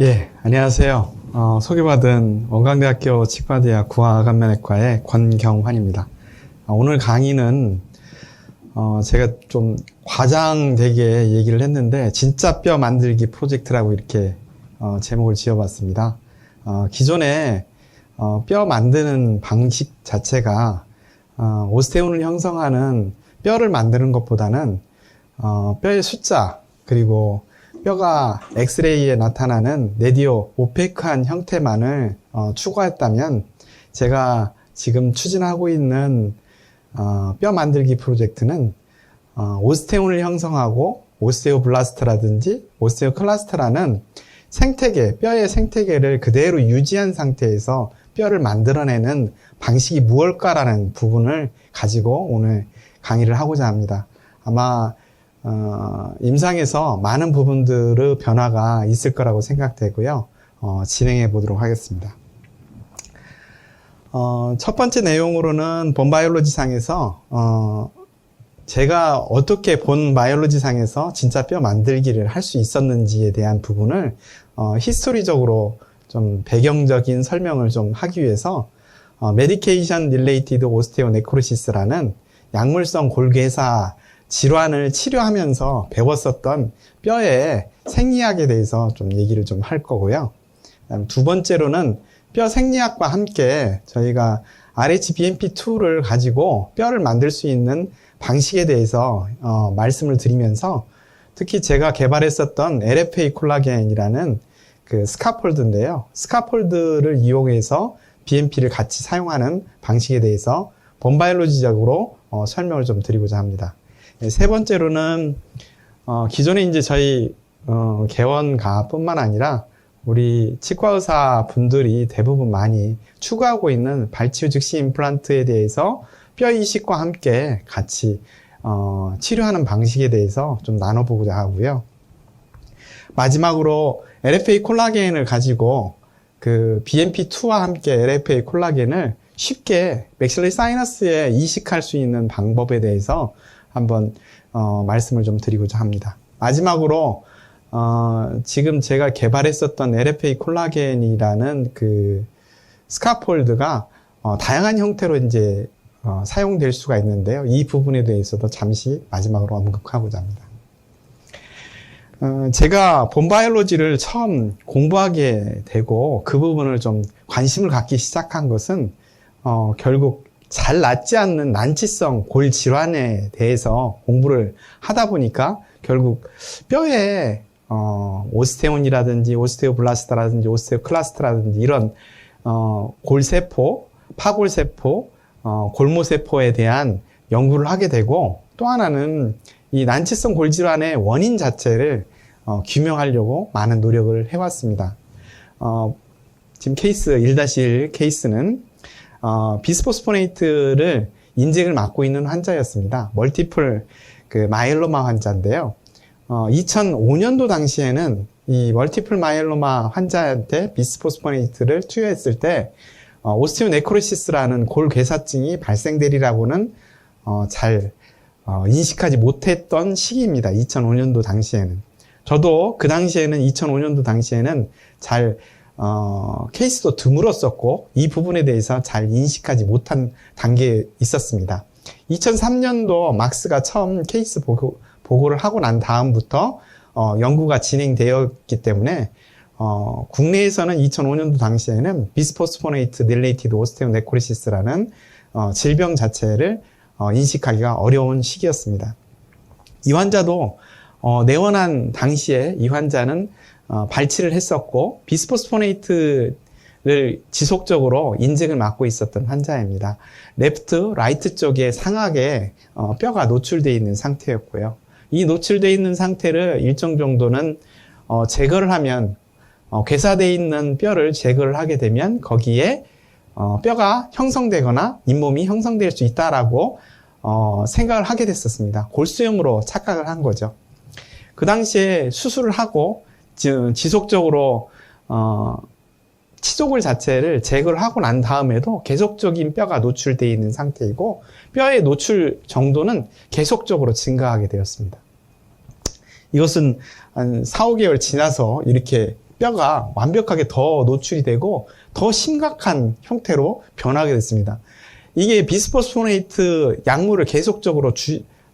예, 안녕하세요. 소개받은 원광대학교 치과대학 구강암면외과의 권경환입니다. 오늘 강의는 제가 좀 과장되게 얘기를 했는데 진짜 뼈 만들기 프로젝트라고 이렇게 제목을 지어봤습니다. 기존에 뼈 만드는 방식 자체가 오스테온을 형성하는 뼈를 만드는 것보다는 뼈의 숫자 그리고 뼈가 엑스레이에 나타나는 레디오 오페크한 형태만을 추구했다면 제가 지금 추진하고 있는 뼈 만들기 프로젝트는 오스테온을 형성하고 오스테오블라스트라든지 오스테오클라스트라는 생태계, 뼈의 생태계를 그대로 유지한 상태에서 뼈를 만들어내는 방식이 무엇일까라는 부분을 가지고 오늘 강의를 하고자 합니다. 아마 임상에서 많은 부분들의 변화가 있을 거라고 생각되고요. 진행해 보도록 하겠습니다. 첫 번째 내용으로는 본 바이올로지 상에서 제가 어떻게 본 바이올로지 상에서 진짜 뼈 만들기를 할 수 있었는지에 대한 부분을 히스토리적으로 좀 배경적인 설명을 좀 하기 위해서 Medication Related Osteonecrosis라는 약물성 골괴사 질환을 치료하면서 배웠었던 뼈의 생리학에 대해서 좀 얘기를 좀 할 거고요. 두 번째로는 뼈 생리학과 함께 저희가 RhBMP2를 가지고 뼈를 만들 수 있는 방식에 대해서 말씀을 드리면서 특히 제가 개발했었던 LFA 콜라겐이라는 그 스카폴드인데요. 스카폴드를 이용해서 BMP를 같이 사용하는 방식에 대해서 본바이올로지적으로 설명을 좀 드리고자 합니다. 세 번째로는 기존에 이제 저희 개원가뿐만 아니라 우리 치과의사 분들이 대부분 많이 추구하고 있는 발치후 즉시 임플란트에 대해서 뼈 이식과 함께 같이 치료하는 방식에 대해서 좀 나눠보고자 하고요. 마지막으로 LFA 콜라겐을 가지고 그 BMP2와 함께 LFA 콜라겐을 쉽게 맥실러리 사이너스에 이식할 수 있는 방법에 대해서 한번 말씀을 좀 드리고자 합니다. 마지막으로 지금 제가 개발했었던 LFA 콜라겐이라는 그 스카폴드가 다양한 형태로 이제 사용될 수가 있는데요. 이 부분에 대해서도 잠시 마지막으로 언급하고자 합니다. 제가 본바이올로지를 처음 공부하게 되고 그 부분을 좀 관심을 갖기 시작한 것은 결국 잘 낫지 않는 난치성 골 질환에 대해서 공부를 하다 보니까 결국 뼈에 오스테온이라든지 오스테오블라스트라든지 오스테오클라스트라든지 이런 골세포, 파골세포, 골모세포에 대한 연구를 하게 되고 또 하나는 이 난치성 골 질환의 원인 자체를 규명하려고 많은 노력을 해왔습니다. 지금 케이스 1-1 케이스는 비스포스포네이트를 인젝을 맞고 있는 환자였습니다. 멀티플 그 마이엘로마 환자인데요. 2005년도 당시에는 이 멀티플 마이엘로마 환자한테 비스포스포네이트를 투여했을 때 오스티오네크로시스라는 골 괴사증이 발생되리라고는 잘 인식하지 못했던 시기입니다. 2005년도 당시에는. 저도 그 당시에는 2005년도 당시에는 잘 케이스도 드물었었고 이 부분에 대해서 잘 인식하지 못한 단계에 있었습니다. 2003년도 막스가 처음 케이스 보고를 하고 난 다음부터 연구가 진행되었기 때문에 국내에서는 2005년도 당시에는 비스포스포네이트 릴레이티드 오스테오네크로시스라는 질병 자체를 인식하기가 어려운 시기였습니다. 이 환자도 내원한 당시에 이 환자는 발치를 했었고 비스포스포네이트를 지속적으로 인젝을 맞고 있었던 환자입니다. 레프트, 라이트 쪽에 상악에 뼈가 노출되어 있는 상태였고요. 이 노출되어 있는 상태를 일정 정도는 제거를 하면 괴사되어 있는 뼈를 제거를 하게 되면 거기에 뼈가 형성되거나 잇몸이 형성될 수 있다라고 생각을 하게 됐었습니다. 골수염으로 착각을 한 거죠. 그 당시에 수술을 하고 지속적으로 치조골 자체를 제거를 하고 난 다음에도 계속적인 뼈가 노출되어 있는 상태이고 뼈의 노출 정도는 계속적으로 증가하게 되었습니다. 이것은 한 4, 5개월 지나서 이렇게 뼈가 완벽하게 더 노출이 되고 더 심각한 형태로 변하게 됐습니다. 이게 비스포스포네이트 약물을 계속적으로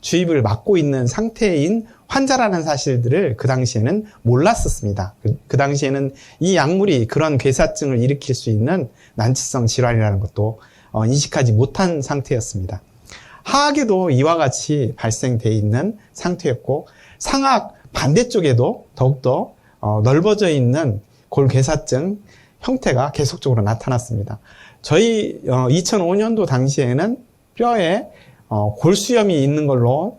주입을 막고 있는 상태인 환자라는 사실들을 그 당시에는 몰랐었습니다. 그 당시에는 이 약물이 그런 괴사증을 일으킬 수 있는 난치성 질환이라는 것도 인식하지 못한 상태였습니다. 하악에도 이와 같이 발생돼 있는 상태였고, 상악 반대쪽에도 더욱더 넓어져 있는 골괴사증 형태가 계속적으로 나타났습니다. 저희 2005년도 당시에는 뼈에 골수염이 있는 걸로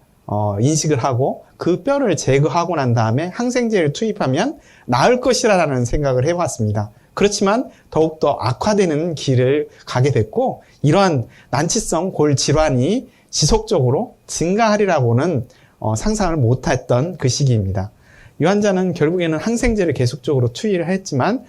인식을 하고, 그 뼈를 제거하고 난 다음에 항생제를 투입하면 나을 것이라는 생각을 해왔습니다. 그렇지만 더욱더 악화되는 길을 가게 됐고, 이러한 난치성 골 질환이 지속적으로 증가하리라고는 상상을 못했던 그 시기입니다. 이 환자는 결국에는 항생제를 계속적으로 투입을 했지만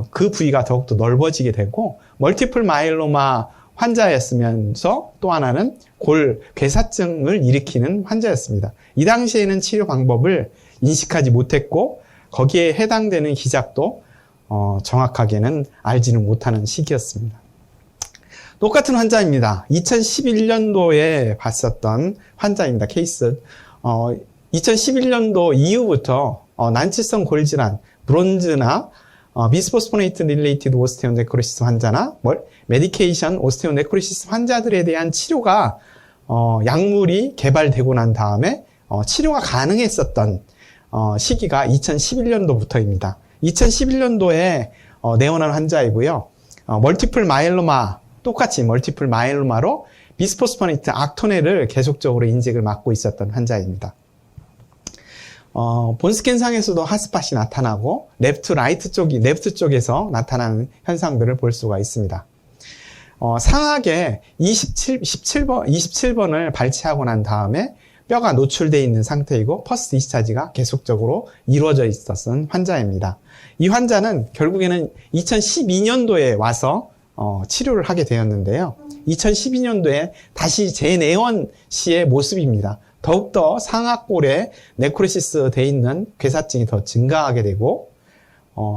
그 부위가 더욱더 넓어지게 되고, 멀티플 마이엘로마 환자였으면서 또 하나는 골 괴사증을 일으키는 환자였습니다. 이 당시에는 치료 방법을 인식하지 못했고, 거기에 해당되는 기작도 정확하게는 알지는 못하는 시기였습니다. 똑같은 환자입니다. 2011년도에 봤었던 환자입니다. 케이스. 2011년도 이후부터 난치성 골질환, 브론즈나 비스포스포네이트 릴레이티드 오스테오네크로시스 환자나 메디케이션 오스테오네크로시스 환자들에 대한 치료가 약물이 개발되고 난 다음에 치료가 가능했었던 시기가 2011년도부터입니다. 2011년도에 내원한 환자이고요. 멀티플 마이엘로마, 똑같이 멀티플 마이엘로마로 비스포스포네이트 악토네를 계속적으로 인젝을 맞고 있었던 환자입니다. 본스캔상에서도 핫스팟이 나타나고 레프트 쪽에서 나타나는 현상들을 볼 수가 있습니다. 상악에 27번을 발치하고 난 다음에 뼈가 노출되어 있는 상태이고 퍼스트 디스차지가 계속적으로 이루어져 있었던 환자입니다. 이 환자는 결국에는 2012년도에 와서 치료를 하게 되었는데요. 2012년도에 다시 재내원 시의 모습입니다. 더욱더 상악골에 네크로시스 돼 있는 괴사증이 더 증가하게 되고,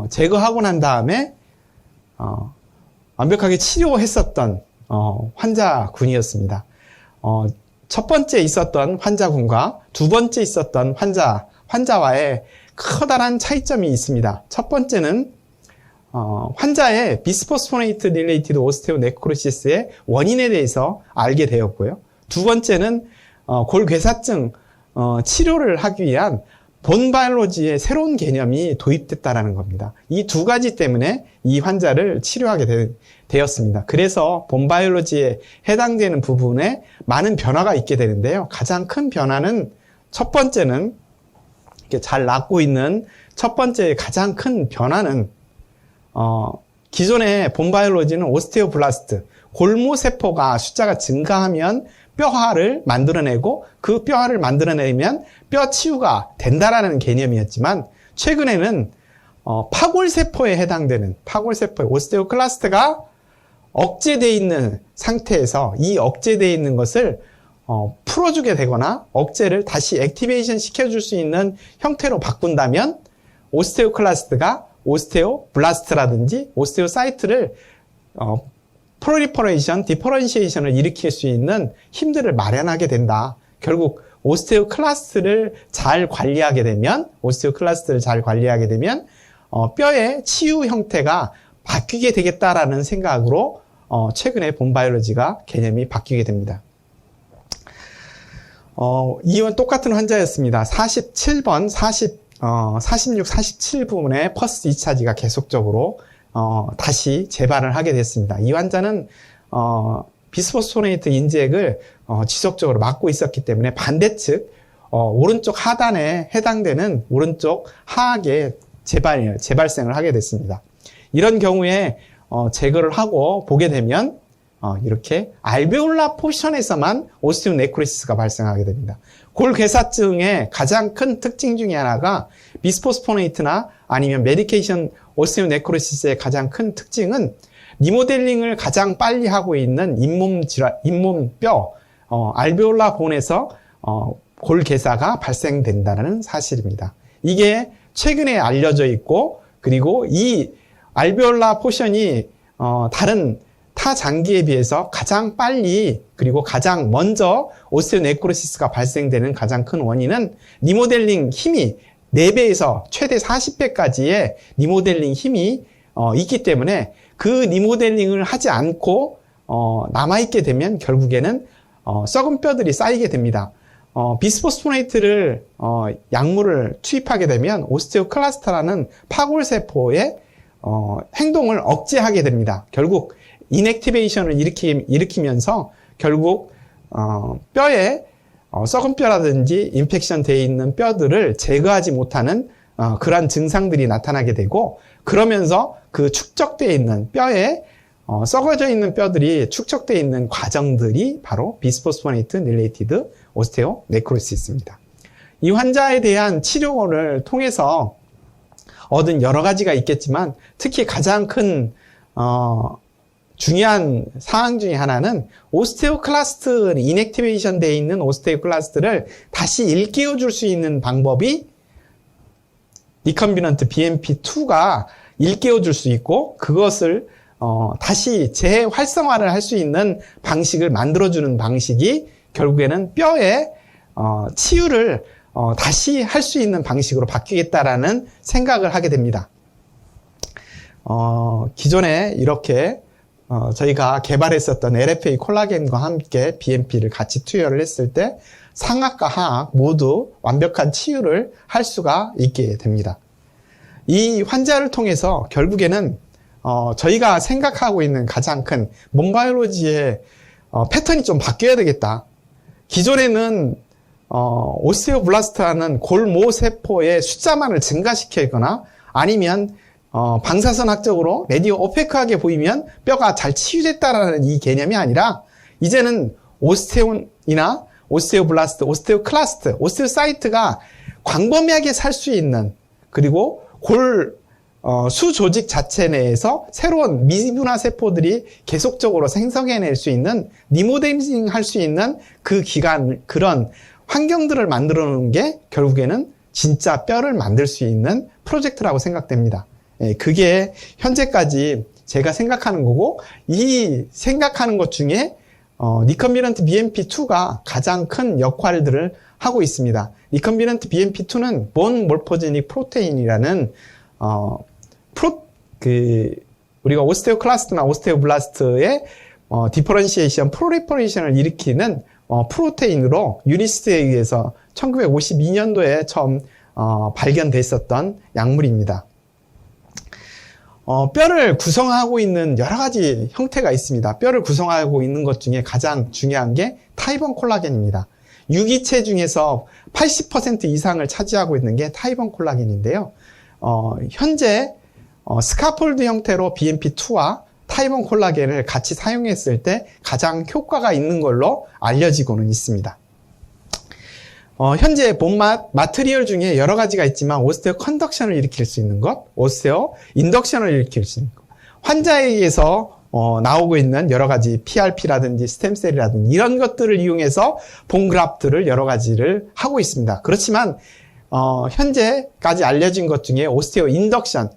제거하고 난 다음에 완벽하게 치료했었던 환자군이었습니다. 첫 번째 있었던 환자군과 두 번째 있었던 환자와의 커다란 차이점이 있습니다. 첫 번째는 환자의 비스포스포네이트 릴레이티드 오스테오네크로시스의 원인에 대해서 알게 되었고요. 두 번째는 골괴사증 치료를 하기 위한 본바이올로지의 새로운 개념이 도입됐다는 겁니다. 이 두 가지 때문에 이 환자를 치료하게 되었습니다. 그래서 본바이올로지에 해당되는 부분에 많은 변화가 있게 되는데요. 가장 큰 변화는 첫 번째는 이렇게 잘 낫고 있는 첫 번째 가장 큰 변화는 기존의 본바이올로지는 오스테오블라스트, 골모세포가 숫자가 증가하면 뼈화를 만들어내고 그 뼈화를 만들어내면 뼈 치유가 된다라는 개념이었지만, 최근에는 파골세포에 해당되는 파골세포의 오스테오클라스트가 억제되어 있는 상태에서 이 억제되어 있는 것을 풀어주게 되거나 억제를 다시 액티베이션 시켜줄 수 있는 형태로 바꾼다면 오스테오클라스트가 오스테오블라스트라든지 오스테오사이트를 프로리퍼레이션, 디퍼런시에이션을 일으킬 수 있는 힘들을 마련하게 된다. 결국 오스테오클라스트를 잘 관리하게 되면 뼈의 치유 형태가 바뀌게 되겠다라는 생각으로 최근에 본바이올로지가 개념이 바뀌게 됩니다. 이건 똑같은 환자였습니다. 47번, 46, 47부분의 퍼스트 디스차지가 계속적으로 다시 재발을 하게 됐습니다. 이 환자는 비스포스포네이트 인젝을 지속적으로 막고 있었기 때문에 반대측 오른쪽 하단에 해당되는 오른쪽 하악에 재발생을 하게 됐습니다. 이런 경우에 제거를 하고 보게 되면 이렇게 알베올라 포션에서만 오스테오네크로시스가 발생하게 됩니다. 골괴사증의 가장 큰 특징 중에 하나가 비스포스포네이트나 아니면 메디케이션 오스테오네크로시스의 가장 큰 특징은 리모델링을 가장 빨리 하고 있는 잇몸뼈 알베올라 본에서 골괴사가 발생된다는 사실입니다. 이게 최근에 알려져 있고 그리고 이 알베올라 포션이 다른 타 장기에 비해서 가장 빨리 그리고 가장 먼저 오스테오네크로시스가 발생되는 가장 큰 원인은 리모델링 힘이 4배에서 최대 40배까지의 리모델링 힘이 있기 때문에 그 리모델링을 하지 않고 남아있게 되면 결국에는 썩은 뼈들이 쌓이게 됩니다. 비스포스포네이트를 약물을 투입하게 되면 오스테오클라스트라는 파골세포의 행동을 억제하게 됩니다. 결국 인액티베이션을 일으키면서 결국 뼈에 썩은 뼈라든지 인펙션 되어 있는 뼈들을 제거하지 못하는 그러한 증상들이 나타나게 되고, 그러면서 그 축적되어 있는 뼈에 썩어져 있는 뼈들이 축적되어 있는 과정들이 바로 비스포스포네이트 릴레이티드 오스테오네크로시스입니다. 이 환자에 대한 치료를 통해서 얻은 여러 가지가 있겠지만 특히 가장 큰 중요한 사항 중에 하나는 오스테오클라스트, 인액티베이션 되어 있는 오스테오클라스트를 다시 일깨워 줄 수 있는 방법이 리컴비넌트 BMP2가 일깨워 줄 수 있고, 그것을 다시 재활성화를 할 수 있는 방식을 만들어주는 방식이 결국에는 뼈의 치유를 다시 할 수 있는 방식으로 바뀌겠다라는 생각을 하게 됩니다. 기존에 이렇게 저희가 개발했었던 LFA 콜라겐과 함께 BMP를 같이 투여를 했을 때 상악과 하악 모두 완벽한 치유를 할 수가 있게 됩니다. 이 환자를 통해서 결국에는 저희가 생각하고 있는 가장 큰 몸바이올로지의 패턴이 좀 바뀌어야 되겠다. 기존에는 오스테오블라스트라는 골모세포의 숫자만을 증가시키거나 아니면 방사선학적으로 레디오 오페크하게 보이면 뼈가 잘 치유됐다라는 이 개념이 아니라 이제는 오스테온이나 오스테오블라스트, 오스테오클라스트, 오스테오사이트가 광범위하게 살 수 있는, 그리고 수조직 자체 내에서 새로운 미분화 세포들이 계속적으로 생성해낼 수 있는, 리모델링 할 수 있는 그런 환경들을 만들어 놓은 게 결국에는 진짜 뼈를 만들 수 있는 프로젝트라고 생각됩니다. 그게 현재까지 제가 생각하는 거고, 이 생각하는 것 중에 리컴비넌트 BMP2가 가장 큰 역할들을 하고 있습니다. 리컴비넌트 BMP2는 본 몰포제닉 프로테인이라는 우리가 오스테오클라스트나 오스테오블라스트의 디퍼런시에이션, 프로리퍼레이션을 일으키는 프로테인으로 유니스트에 의해서 1952년도에 처음 발견됐었던 약물입니다. 뼈를 구성하고 있는 여러 가지 형태가 있습니다. 뼈를 구성하고 있는 것 중에 가장 중요한 게 타이번 콜라겐입니다. 유기체 중에서 80% 이상을 차지하고 있는 게 타이번 콜라겐인데요. 현재 스카폴드 형태로 BMP2와 타이번 콜라겐을 같이 사용했을 때 가장 효과가 있는 걸로 알려지고는 있습니다. 현재 본 마트리얼 중에 여러 가지가 있지만 오스테오 컨덕션을 일으킬 수 있는 것, 오스테오 인덕션을 일으킬 수 있는 것, 환자에게서 나오고 있는 여러 가지 PRP라든지 스템셀이라든지 이런 것들을 이용해서 본그라프트를 여러 가지를 하고 있습니다. 그렇지만 현재까지 알려진 것 중에 오스테오 인덕션,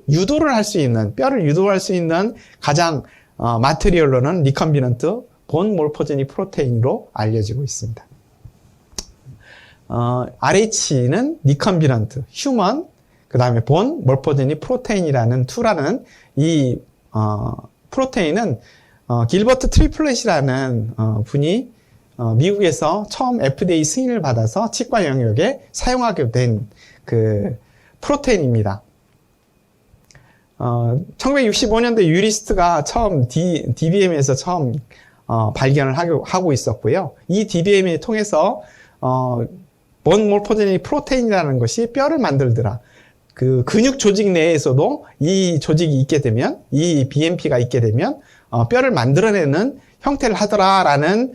유도를 할 수 있는, 뼈를 유도할 수 있는 가장 마트리얼로는 리컴비넌트 본 몰포제닉 프로테인으로 알려지고 있습니다. RH는 리컴비넌트, 휴먼, 그 다음에 본 몰포제닉 프로테인이라는 2라는 이 프로테인은 길버트 트리플렛이라는 분이 미국에서 처음 FDA 승인을 받아서 치과 영역에 사용하게 된 그 프로테인입니다. 1965년도에 유리스트가 처음 DBM에서 처음 발견을 하고 있었고요. 이 DBM을 통해서 본 몰포제닉 프로테인이라는 것이 뼈를 만들더라. 그 근육 조직 내에서도 이 조직이 있게 되면, 이 BMP가 있게 되면 뼈를 만들어내는 형태를 하더라라는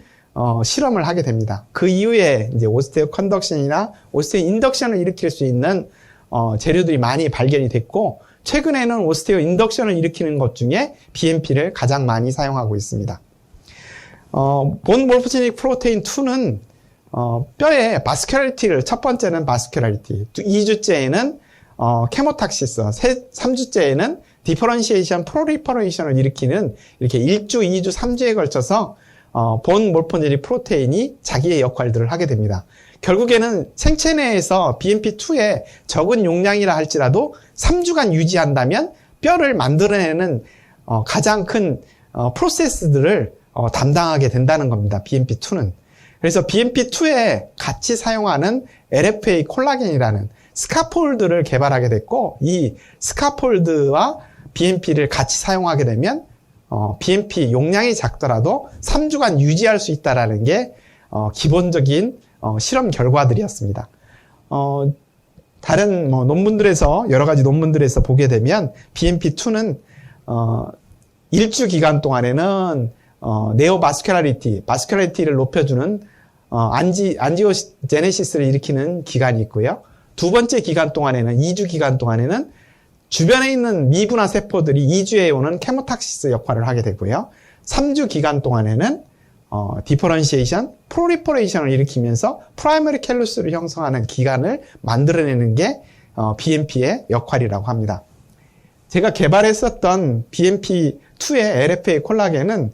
실험을 하게 됩니다. 그 이후에 이제 오스테오 컨덕션이나 오스테오 인덕션을 일으킬 수 있는 재료들이 많이 발견이 됐고, 최근에는 오스테오 인덕션을 일으키는 것 중에 BMP를 가장 많이 사용하고 있습니다. 본 몰포제닉 프로테인 2는 뼈의 바스큘라리티를, 첫 번째는 바스큘라리티, 2주째에는 케모탁시스, 3주째에는 디퍼런시에이션, 프로리퍼레이션을 일으키는 이렇게 1주, 2주, 3주에 걸쳐서 본 몰포제닉 프로테인이 자기의 역할들을 하게 됩니다. 결국에는 생체 내에서 BMP2의 적은 용량이라 할지라도 3주간 유지한다면 뼈를 만들어내는 가장 큰 프로세스들을 담당하게 된다는 겁니다. BMP2는. 그래서 BMP2에 같이 사용하는 LFA 콜라겐이라는 스카폴드를 개발하게 됐고, 이 스카폴드와 BMP를 같이 사용하게 되면 BMP 용량이 작더라도 3주간 유지할 수 있다는 게 기본적인 실험 결과들이었습니다. 다른 논문들에서, 여러 가지 논문들에서 보게 되면 BMP2는 1주 기간 동안에는 네오바스큘라리티, 바스큘라리티를 높여주는 안지오제네시스를 일으키는 기간이 있고요. 두 번째 기간 동안에는, 2주 기간 동안에는 주변에 있는 미분화 세포들이 2주에 오는 케모탁시스 역할을 하게 되고요. 3주 기간 동안에는 디퍼런시에이션, 프로리퍼레이션을 일으키면서 프라이머리 캘루스를 형성하는 기간을 만들어내는 게 BMP의 역할이라고 합니다. 제가 개발했었던 BMP2의 LFA 콜라겐은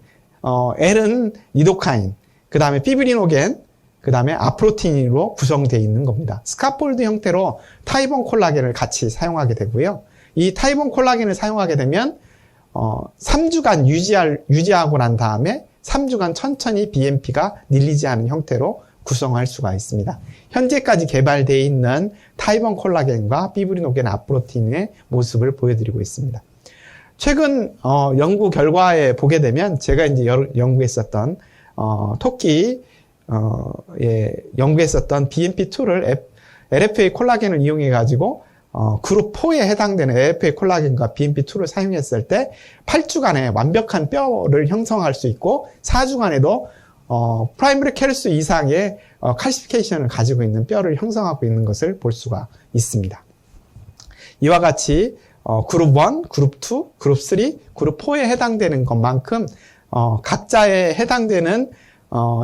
L은 리도카인, 그 다음에 피브리노겐, 그 다음에 아프로틴으로 구성되어 있는 겁니다. 스카폴드 형태로 타이본 콜라겐을 같이 사용하게 되고요. 이 타이본 콜라겐을 사용하게 되면 3주간 유지하고 난 다음에 3주간 천천히 BMP가 릴리즈하는 형태로 구성할 수가 있습니다. 현재까지 개발되어 있는 타이본 콜라겐과 피브리노겐 아프로틴의 모습을 보여드리고 있습니다. 최근 연구 결과에 보게 되면 제가 이제 연구했었던 토끼 연구했었던 BMP2를 LFA 콜라겐을 이용해 가지고 그룹 4에 해당되는 LFA 콜라겐과 BMP2를 사용했을 때 8주간에 완벽한 뼈를 형성할 수 있고 4주간에도 프라이머리 캘루스 이상의 칼시피케이션을 가지고 있는 뼈를 형성하고 있는 것을 볼 수가 있습니다. 이와 같이 그룹 1, 그룹 2, 그룹 3, 그룹 4에 해당되는 것만큼 각자에 해당되는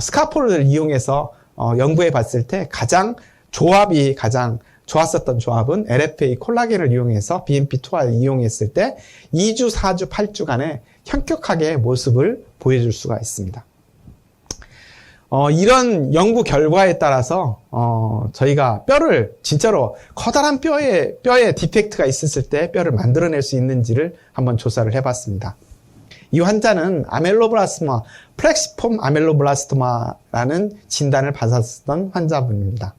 스카폴드를 이용해서 연구해 봤을 때 조합이 가장 좋았었던 조합은 LFA 콜라겐을 이용해서 BMP2와 이용했을 때 2주, 4주, 8주간의 현격하게 모습을 보여줄 수가 있습니다. 이런 연구 결과에 따라서 저희가 뼈를 진짜로 커다란 뼈에 디펙트가 있었을 때 뼈를 만들어낼 수 있는지를 한번 조사를 해봤습니다. 이 환자는 아멜로블라스토마, 플렉시폼 아멜로블라스토마라는 진단을 받았던 환자분입니다.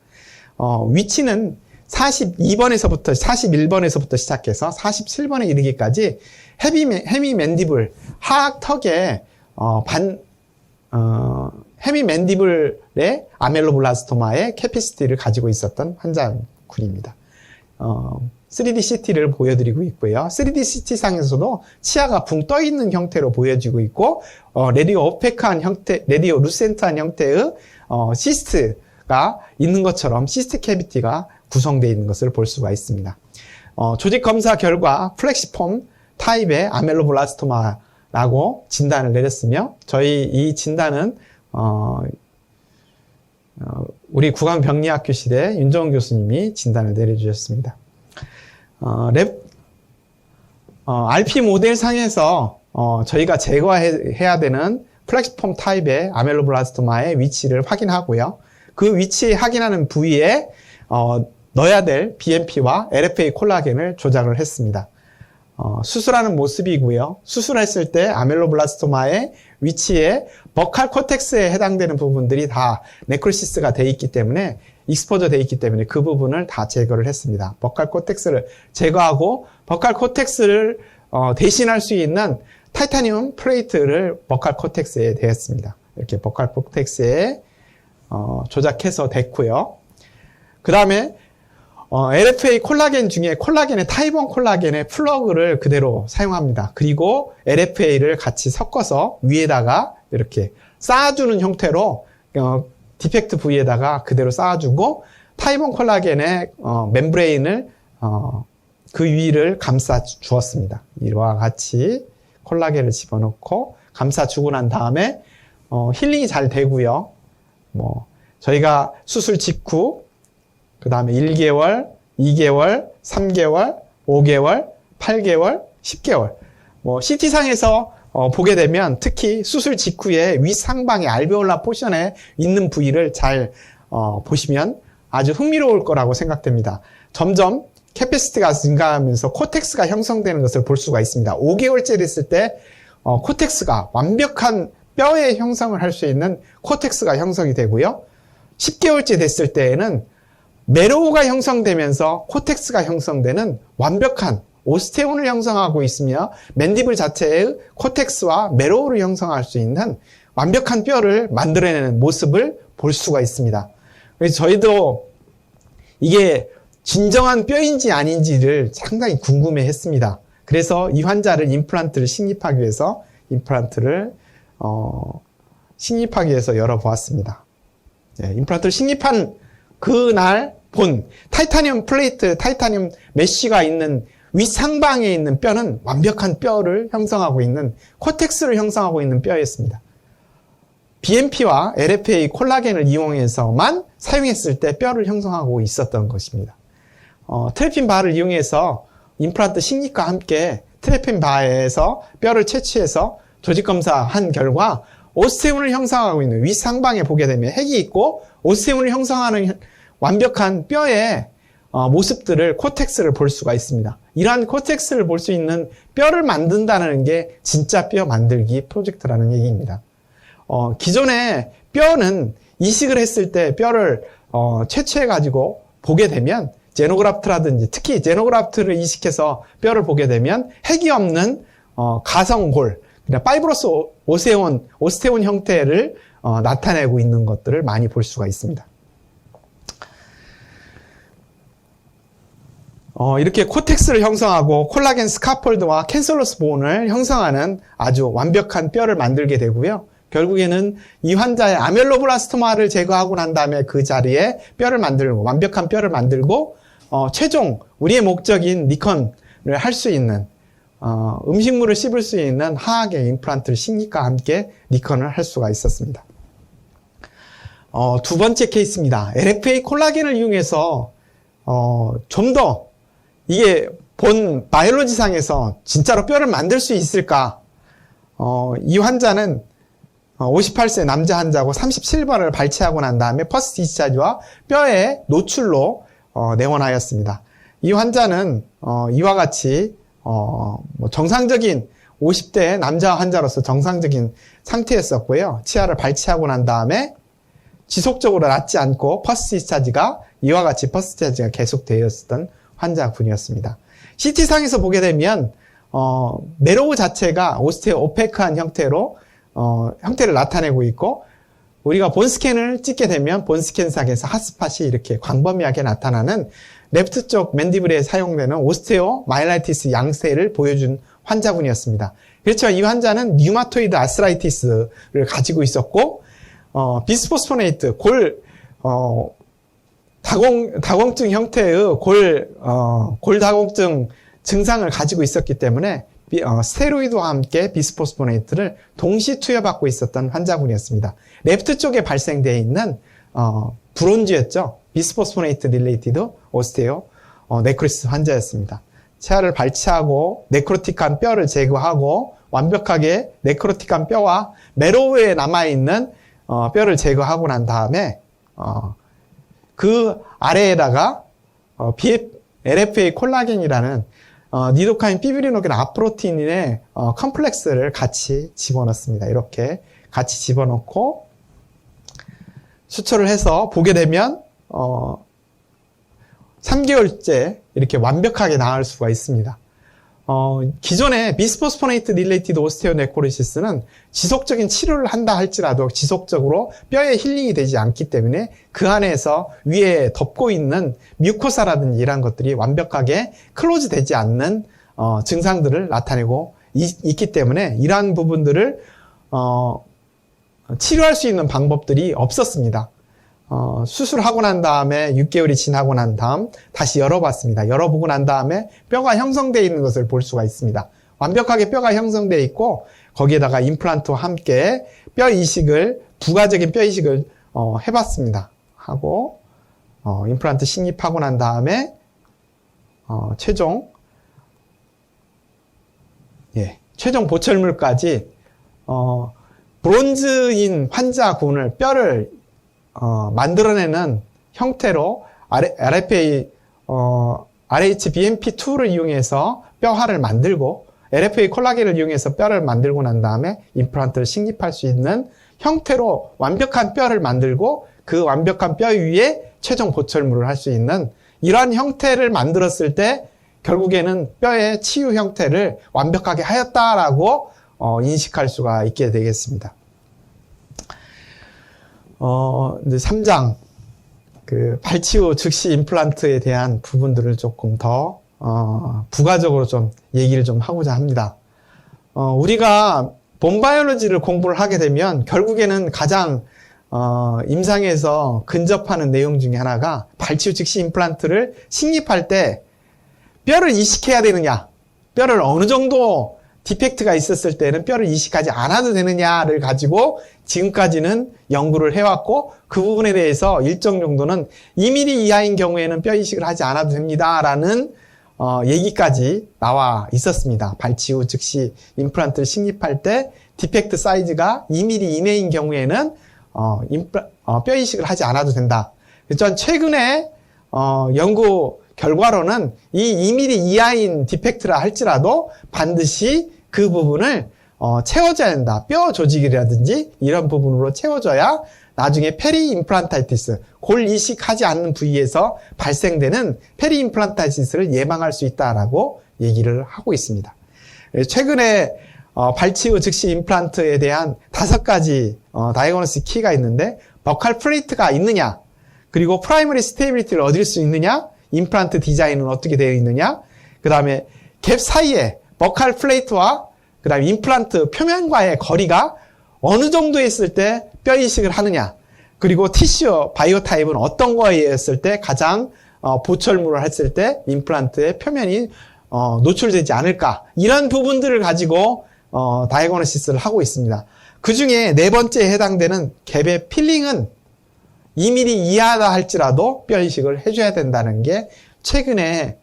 위치는 42번에서부터 41번에서부터 시작해서 47번에 이르기까지 헤미 맨디블, 하악 턱에 헤미 맨디블의 아멜로블라스토마의 캐피시티를 가지고 있었던 환자군입니다. 3D CT를 보여드리고 있고요. 3D CT 상에서도 치아가 붕 떠 있는 형태로 보여지고 있고, 레디오 오페크한 형태, 레디오 루센트한 형태의 시스트가 있는 것처럼 시스트 캐비티가 구성되어 있는 것을 볼 수가 있습니다. 조직 검사 결과 플렉시폼 타입의 아멜로블라스토마라고 진단을 내렸으며, 저희 이 진단은 우리 구강병리학교실의 윤정훈 교수님이 진단을 내려주셨습니다. RP 모델 상에서 저희가 제거해야 되는 플렉시폼 타입의 아멜로블라스토마의 위치를 확인하고요. 그 위치 확인하는 부위에 넣어야 될 BMP와 LFA 콜라겐을 조작을 했습니다. 수술하는 모습이고요. 수술했을 때 아멜로블라스토마의 위치에 버칼 코텍스에 해당되는 부분들이 다 네크로시스가 돼 있기 때문에, 익스포저 돼 있기 때문에 그 부분을 다 제거를 했습니다. 버칼 코텍스를 제거하고 버칼 코텍스를 대신할 수 있는 타이타늄 플레이트를 버칼 코텍스에 대했습니다. 이렇게 버칼 코텍스에 조작해서 됐고요. 그 다음에 LFA 콜라겐 중에 콜라겐의 타이본 콜라겐의 플러그를 그대로 사용합니다. 그리고 LFA를 같이 섞어서 위에다가 이렇게 쌓아주는 형태로 디펙트 부위에다가 그대로 쌓아주고, 타이본 콜라겐의 멤브레인을 그 위를 감싸 주었습니다. 이와 같이 콜라겐을 집어넣고 감싸주고 난 다음에 힐링이 잘 되고요. 저희가 수술 직후, 그 다음에 1개월, 2개월, 3개월, 5개월, 8개월, 10개월. CT상에서 보게 되면 특히 수술 직후에 윗상방의 알베올라 포션에 있는 부위를 잘 보시면 아주 흥미로울 거라고 생각됩니다. 점점 캐패시티가 증가하면서 코텍스가 형성되는 것을 볼 수가 있습니다. 5개월째 됐을 때 코텍스가 완벽한 뼈의 형성을 할 수 있는 코텍스가 형성이 되고요. 10개월째 됐을 때에는 메로우가 형성되면서 코텍스가 형성되는 완벽한 오스테온을 형성하고 있으며 맨디블 자체의 코텍스와 메로우를 형성할 수 있는 완벽한 뼈를 만들어내는 모습을 볼 수가 있습니다. 그래서 저희도 이게 진정한 뼈인지 아닌지를 상당히 궁금해 했습니다. 그래서 이 환자를 임플란트를 식립하기 위해서 식립하기 위해서 열어보았습니다. 임플란트를 식립한 그날 본 타이타늄 플레이트, 타이타늄 메쉬가 있는 윗상방에 있는 뼈는 완벽한 뼈를 형성하고 있는 코텍스를 형성하고 있는 뼈였습니다. BMP와 LFA 콜라겐을 이용해서만 사용했을 때 뼈를 형성하고 있었던 것입니다. 트래핀 바를 이용해서 임플란트 식립과 함께 트래핀 바에서 뼈를 채취해서 조직 검사한 결과 오스테온을 형성하고 있는 윗상방에 보게 되면 핵이 있고 오스테온을 형성하는 완벽한 뼈의 모습들을 코텍스를 볼 수가 있습니다. 이러한 코텍스를 볼 수 있는 뼈를 만든다는 게 진짜 뼈 만들기 프로젝트라는 얘기입니다. 기존에 뼈는 이식을 했을 때 뼈를 채취해가지고 보게 되면 제노그라프트라든지 특히 제노그라프트를 이식해서 뼈를 보게 되면 핵이 없는 가성골, 파이브러스 오스테온 형태를 나타내고 있는 것들을 많이 볼 수가 있습니다. 이렇게 코텍스를 형성하고 콜라겐 스카폴드와 캔슬러스 본을 형성하는 아주 완벽한 뼈를 만들게 되고요. 결국에는 이 환자의 아멜로블라스토마를 제거하고 난 다음에 그 자리에 뼈를 만들고 완벽한 뼈를 만들고 최종 우리의 목적인 리컨을 할 수 있는 음식물을 씹을 수 있는 하악의 임플란트를 식립과 함께 리컨을 할 수가 있었습니다. 두 번째 케이스입니다. LFA 콜라겐을 이용해서 좀 더 이게 본 바이올로지상에서 진짜로 뼈를 만들 수 있을까? 이 환자는 58세 남자 환자고 37번을 발치하고 난 다음에 퍼스트 디스차지와 뼈의 노출로 내원하였습니다. 이 환자는 이와 같이 정상적인 50대 남자 환자로서 정상적인 상태였었고요. 치아를 발치하고 난 다음에 지속적으로 낫지 않고 퍼스트 디스차지가 이와 같이 퍼스트 디스차지가 계속되었던 환자군이었습니다. CT상에서 보게 되면 메로우 자체가 오스테오 오페크한 형태로 형태를 나타내고 있고 우리가 본스캔을 찍게 되면 본스캔상에서 핫스팟이 이렇게 광범위하게 나타나는 레프트 쪽 맨디블에 사용되는 오스테오 마일라이티스 양세를 보여준 환자군이었습니다. 그렇지만 이 환자는 뉴마토이드 아스라이티스를 가지고 있었고 비스포스포네이트 다공증 형태의 골다공증 증상을 가지고 있었기 때문에 스테로이드와 함께 비스포스포네이트를 동시 투여받고 있었던 환자군이었습니다. 레프트 쪽에 발생되어 있는 브론즈였죠. 비스포스포네이트 릴레이티드 오스테오 네크로시스 환자였습니다. 치아를 발치하고 네크로틱한 뼈를 제거하고 완벽하게 네크로틱한 뼈와 메로우에 남아있는 뼈를 제거하고 난 다음에 그 아래에다가 LFA 콜라겐이라는 니도카인 피브리노겐 아프로틴의 컴플렉스를 같이 집어넣습니다. 이렇게 같이 집어넣고 수초를 해서 보게 되면 3개월째 이렇게 완벽하게 나을 수가 있습니다. 기존의 비스포스포네이트 릴레이티드 오스테오네크로시스는 지속적인 치료를 한다 할지라도 지속적으로 뼈에 힐링이 되지 않기 때문에 그 안에서 위에 덮고 있는 뮤코사라든지 이런 것들이 완벽하게 클로즈 되지 않는 증상들을 나타내고 있기 때문에 이러한 부분들을 치료할 수 있는 방법들이 없었습니다. 수술하고 난 다음에 6개월이 지나고 난 다음 다시 열어봤습니다. 열어보고 난 다음에 뼈가 형성되어 있는 것을 볼 수가 있습니다. 완벽하게 뼈가 형성되어 있고 거기에다가 임플란트와 함께 뼈 이식을 부가적인 뼈 이식을 해봤습니다. 하고 임플란트 식립하고 난 다음에 최종 보철물까지 브론즈인 환자군을 뼈를 만들어내는 형태로 RFA RHBMP2를 이용해서 뼈화를 만들고 LFA 콜라겐을 이용해서 뼈를 만들고 난 다음에 임플란트를 식립할 수 있는 형태로 완벽한 뼈를 만들고 그 완벽한 뼈 위에 최종 보철물을 할 수 있는 이러한 형태를 만들었을 때 결국에는 뼈의 치유 형태를 완벽하게 하였다라고 인식할 수가 있게 되겠습니다. 이제 3장 그 발치후 즉시 임플란트에 대한 부분들을 조금 더 부가적으로 좀 얘기를 좀 하고자 합니다. 우리가 본바이올로지를 공부를 하게 되면 결국에는 가장 임상에서 근접하는 내용 중에 하나가 발치후 즉시 임플란트를 식립할 때 뼈를 이식해야 되느냐, 뼈를 어느 정도 디펙트가 있었을 때는 뼈를 이식하지 않아도 되느냐를 가지고 지금까지는 연구를 해왔고 그 부분에 대해서 일정 정도는 2mm 이하인 경우에는 뼈 이식을 하지 않아도 됩니다라는 얘기까지 나와 있었습니다. 발치후 즉시 임플란트를 식립할 때 디펙트 사이즈가 2mm 이내인 경우에는 뼈 이식을 하지 않아도 된다. 전 최근에 연구 결과로는 이 2mm 이하인 디펙트라 할지라도 반드시 그 부분을 채워줘야 된다. 뼈 조직이라든지 이런 부분으로 채워줘야 나중에 페리 임플란타이티스, 골 이식하지 않는 부위에서 발생되는 페리 임플란타이티스를 예방할 수 있다라고 얘기를 하고 있습니다. 최근에 발치후 즉시 임플란트에 대한 5가지 다이어그노스 키가 있는데 버칼 플레이트가 있느냐, 그리고 프라이머리 스테이빌리티를 얻을 수 있느냐, 임플란트 디자인은 어떻게 되어 있느냐, 그 다음에 갭 사이에 버칼 플레이트와 그 다음에 임플란트 표면과의 거리가 어느 정도 했을 때 뼈 이식을 하느냐, 그리고 티슈 바이오 타입은 어떤 거에 했을 때 가장 보철물을 했을 때 임플란트의 표면이 노출되지 않을까, 이런 부분들을 가지고 다이어그노시스를 하고 있습니다. 그 중에 4번째에 해당되는 갭의 필링은 2mm 이하다 할지라도 뼈 이식을 해줘야 된다는 게 최근의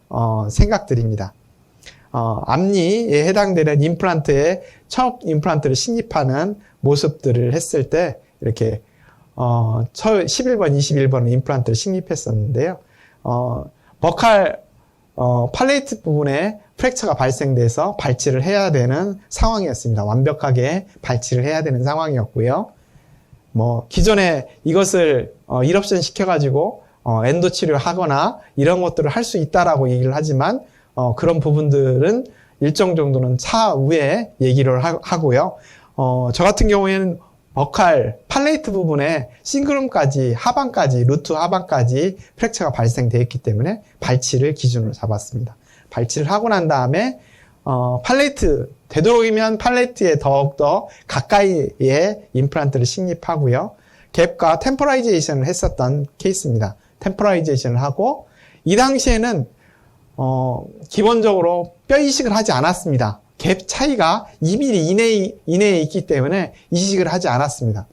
생각들입니다. 앞니에 해당되는 임플란트에 첫 임플란트를 식립하는 모습들을 했을 때 이렇게 11번, 21번 임플란트를 식립했었는데요. 버칼 팔레이트 부분에 프랙처가 발생돼서 발치를 해야 되는 상황이었습니다. 완벽하게 발치를 해야 되는 상황이었고요. 기존에 이것을 일옵션 시켜가지고 엔도 치료하거나 이런 것들을 할 수 있다라고 얘기를 하지만 그런 부분들은 일정 정도는 차후에 얘기를 하고요. 저 같은 경우에는 버칼 팔레이트 부분에 싱그럼까지 하반까지, 루트 하반까지 프랙처가 발생되었기 때문에 발치를 기준으로 잡았습니다. 발치를 하고 난 다음에 팔레이트, 되도록이면 팔레이트에 더욱더 가까이에 임플란트를 식립하고요. 갭과 템포라이제이션을 했었던 케이스입니다. 템포라이제이션을 하고 이 당시에는 기본적으로 뼈 이식을 하지 않았습니다. 갭 차이가 2mm 이내에 있기 때문에 이식을 하지 않았습니다.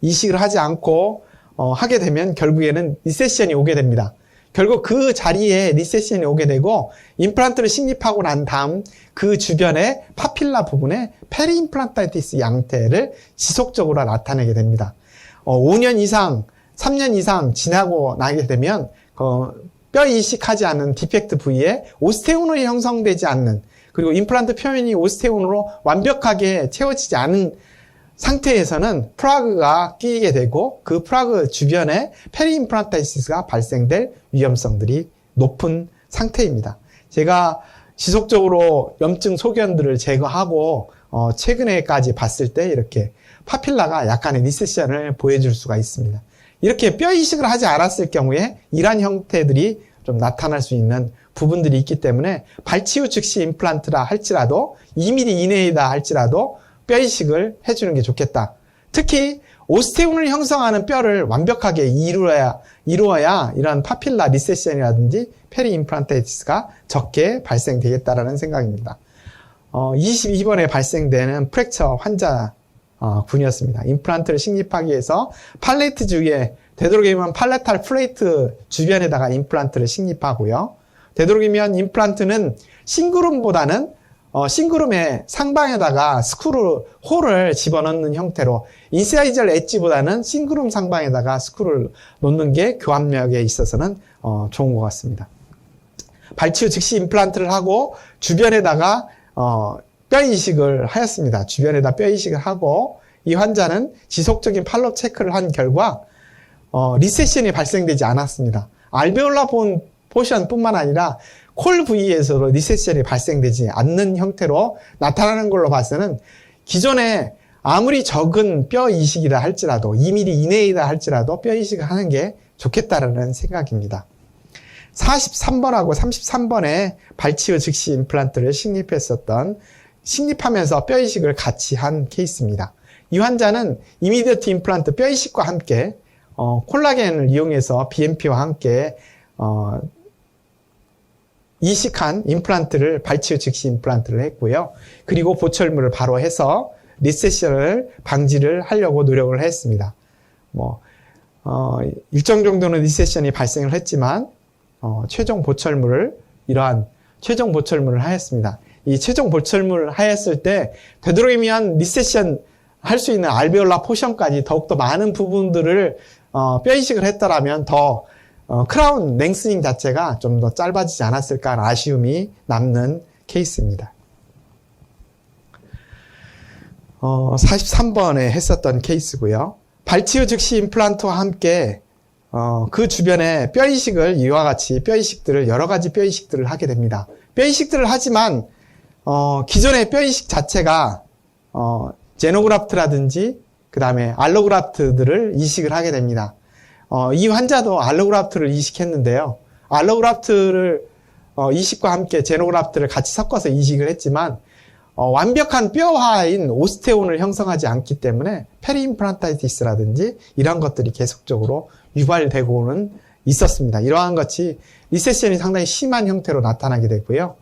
이식을 하지 않고 하게 되면 결국에는 리세션이 오게 됩니다. 결국 그 자리에 리세션이 오게 되고 임플란트를 식립하고 난 다음 그 주변의 파필라 부분에 페리 임플란타이티스 양태를 지속적으로 나타내게 됩니다. 5년 이상, 3년 이상 지나고 나게 되면 뼈 이식하지 않은 디펙트 부위에 오스테오놀이 형성되지 않는, 그리고 임플란트 표면이 오스테온으로 완벽하게 채워지지 않은 상태에서는 프라그가 끼게 되고 그 프라그 주변에 페리 임플란타이티스가 발생될 위험성들이 높은 상태입니다. 제가 지속적으로 염증 소견들을 제거하고 최근에까지 봤을 때 이렇게 파필라가 약간의 리세션을 보여줄 수가 있습니다. 이렇게 뼈 이식을 하지 않았을 경우에 이러한 형태들이 좀 나타날 수 있는 부분들이 있기 때문에 발치후 즉시 임플란트라 할지라도 2mm 이내이다 할지라도 뼈 이식을 해주는 게 좋겠다. 특히 오스테온을 형성하는 뼈를 완벽하게 이루어야 이런 파필라 리세션이라든지 페리 임플란타이티스가 적게 발생되겠다라는 생각입니다. 22번에 발생되는 프랙처 환자 군이었습니다. 임플란트를 식립하기 위해서 팔레트 주위에 되도록이면 팔레탈 플레이트 주변에다가 임플란트를 식립하고요. 되도록이면 임플란트는 싱그룸보다는 싱그룸의 상방에다가 스크루 홀을 집어넣는 형태로 인사이절 엣지보다는 싱그룸 상방에다가 스크루를 놓는 게 교합력에 있어서는 좋은 것 같습니다. 발치후 즉시 임플란트를 하고 주변에다가 뼈 이식을 하였습니다. 주변에다 뼈 이식을 하고 이 환자는 지속적인 팔로우 체크를 한 결과 리세션이 발생되지 않았습니다. 알베올라 포션뿐만 아니라 콜 부위에서도 리세션이 발생되지 않는 형태로 나타나는 걸로 봐서는 기존에 아무리 적은 뼈 이식이라 할지라도 2mm 이내이다 할지라도 뼈 이식을 하는 게 좋겠다라는 생각입니다. 43번하고 33번에 발치후 즉시 임플란트를 식립하면서 뼈 이식을 같이 한 케이스입니다. 이 환자는 이미디어트 임플란트 뼈 이식과 함께 콜라겐을 이용해서 BMP와 함께 이식한 임플란트를 발치후 즉시 임플란트를 했고요. 그리고 보철물을 바로 해서 리세션을 방지를 하려고 노력을 했습니다. 일정 정도는 리세션이 발생을 했지만 최종 보철물을 하였습니다. 이 최종 보철물을 하였을 때 되도록이면 리세션 할 수 있는 알베올라 포션까지 더욱더 많은 부분들을 뼈 이식을 했더라면 더 크라운 랭스닝 자체가 좀 더 짧아지지 않았을까 하는 아쉬움이 남는 케이스입니다. 43번에 했었던 케이스고요. 발치후 즉시 임플란트와 함께 그 주변에 뼈 이식을 이와 같이 여러 가지 뼈 이식들을 하게 됩니다. 뼈 이식들을 하지만 기존의 뼈 이식 자체가 제노그라프트라든지 그 다음에 알로그라프트들을 이식을 하게 됩니다. 이 환자도 알로그라프트를 이식했는데요. 알로그라프트를 이식과 함께 제노그라프트를 같이 섞어서 이식을 했지만 완벽한 뼈화인 오스테온을 형성하지 않기 때문에 페리임플란타이티스라든지 이런 것들이 계속적으로 유발되고는 있었습니다. 이러한 것이 리세션이 상당히 심한 형태로 나타나게 되고요.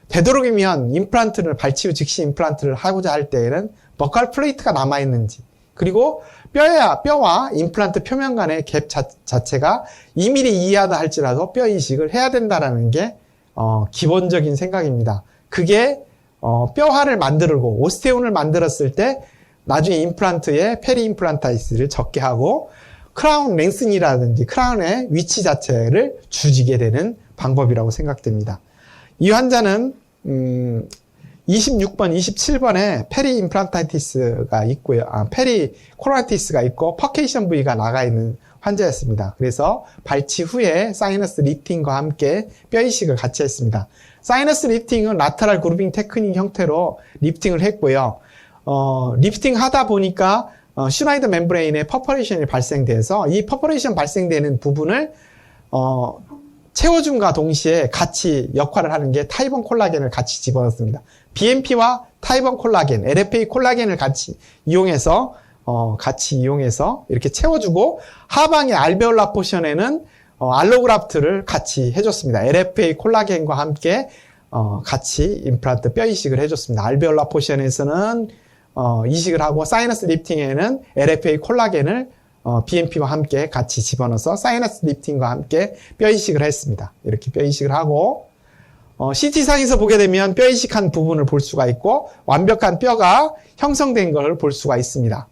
되도록이면 발치후 즉시 임플란트를 하고자 할 때에는 버칼 플레이트가 남아있는지, 그리고 뼈와 임플란트 표면 간의 갭 자체가 2mm 이하다 할지라도 뼈 이식을 해야 된다라는 게 기본적인 생각입니다. 그게 뼈화를 만들고 오스테온을 만들었을 때 나중에 임플란트에 페리임플란타이스를 적게 하고 크라운 랭슨이라든지 크라운의 위치 자체를 줄이게 되는 방법이라고 생각됩니다. 이 환자는 26번, 27번에 페리임플란타이티스가 있고요. 페리코로나티스가 있고 퍼케이션 부위가 나가 있는 환자였습니다. 그래서 발치 후에 사이너스 리프팅과 함께 뼈 이식을 같이 했습니다. 사이너스 리프팅은 라테럴 그루빙 테크닉 형태로 리프팅을 했고요. 리프팅 하다 보니까 슈나이더 멤브레인에 퍼포레이션이 발생돼서 이 퍼포레이션 발생되는 부분을 채워줌과 동시에 같이 역할을 하는 게 타이번 콜라겐을 같이 집어넣습니다. BMP와 타이번 콜라겐, LFA 콜라겐을 같이 이용해서 이렇게 채워주고 하방의 알베올라 포션에는 알로그라프트를 같이 해줬습니다. LFA 콜라겐과 함께 같이 임플란트 뼈 이식을 해줬습니다. 알베올라 포션에서는 이식을 하고 사이너스 리프팅에는 LFA 콜라겐을 BMP와 함께 같이 집어넣어서 사이너스 리프팅과 함께 뼈 이식을 했습니다. 이렇게 뼈 이식을 하고 CT상에서 보게 되면 뼈 이식한 부분을 볼 수가 있고 완벽한 뼈가 형성된 걸 볼 수가 있습니다.